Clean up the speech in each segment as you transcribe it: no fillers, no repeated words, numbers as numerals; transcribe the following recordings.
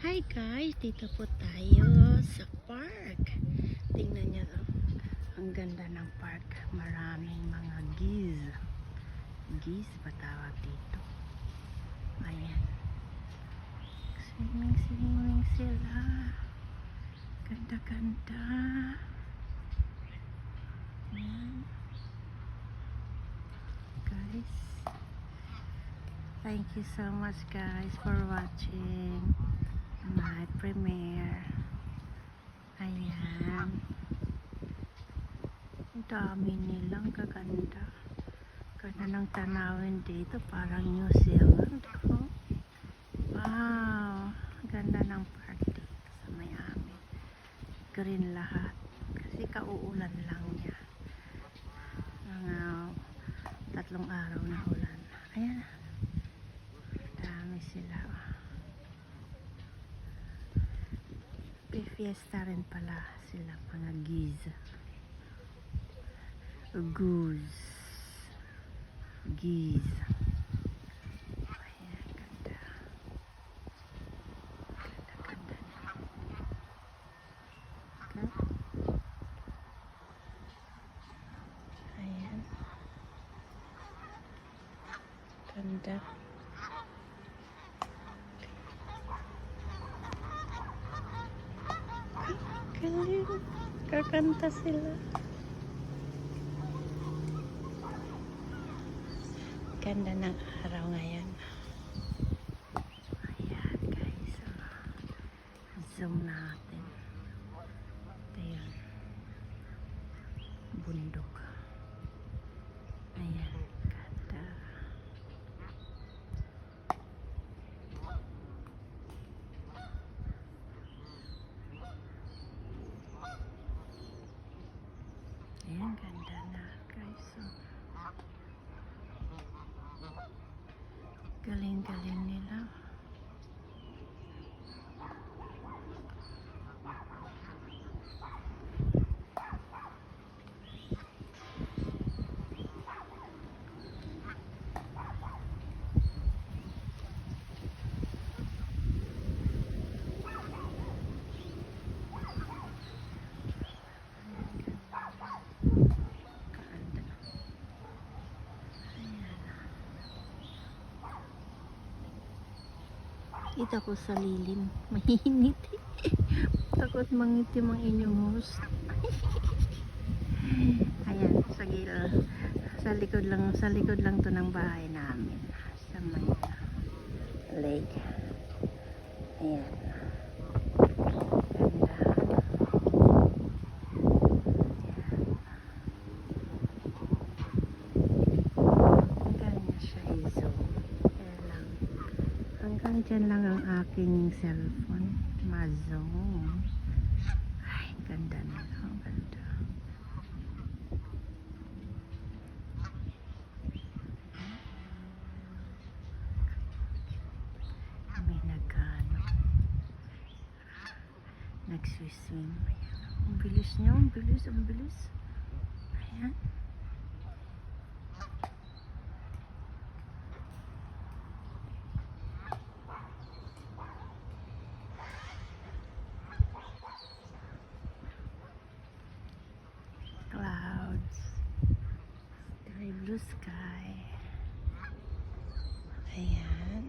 Hi guys, dito po tayo sa park. Tingnan nyo to. Ang ganda ng park. Maraming mga geese. Geese ba tawag dito? Ayan. Swimming sila. Ganda-ganda. Ayan. Guys. Thank you so much guys for watching my premiere. Ayan. Ang dami nilang kaganda. Ganda ng tanawin dito. Parang New Zealand. Oh. Wow. Ganda ng park dito sa Miami. Green lahat. Kasi kauulan lang niya. Mga 3 araw na ulan. Ayan. Dami sila. Fiesta rin pala sila mga geese. Goose. Geese. Ayan, ganda. Ganda nila. Okay. Ayan. Ganda. Galing. Kakanta sila. Ganda ng araw ngayon. Ayan guys. Zoom natin. Ayan. Bundok. Ayan. Ganda. Ayan, ganda na guys. So, galing-galing nila. Kita ko sa lilim. Mahinit. Takot mangitim ang inyong host. Ayan, sa gilid. Sa likod lang to ng bahay namin. Sa may lake. Ayan. Hanggang dyan lang ang aking cellphone. Ma-zoom. Ay, ganda na. Ang ganda. May nagano. Nagswiswim. Ang bilis niya. Ang bilis. Ang bilis. Ayan. Clouds, very blue sky. Ayan.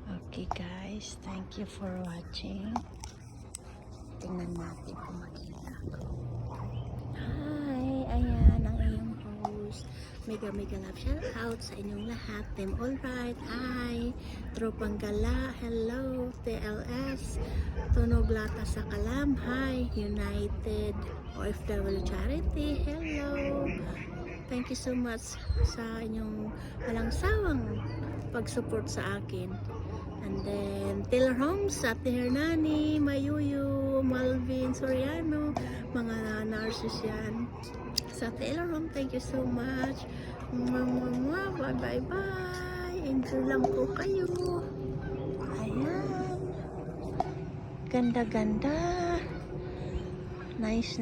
Okay guys, thank you for watching. Tingnan natin kung makita ko. Hi, ayan ang iyong host. Mega love shout out sa inyong lahat. Team Alright, hi. Tropang Gala, hello. TLS, Tunog Lata sa Kalam, hi. United OFW Charity, hello. Thank you so much sa inyong walang sawang pag-support sa akin. And then Taylor Homes, Ate Hernani, Mayuyu, Malvin Soriano, mga nurses yan sa Taylor Home. Thank you so much. Bye. Enjoy lang po kayo. Ayan. Ganda. Nice.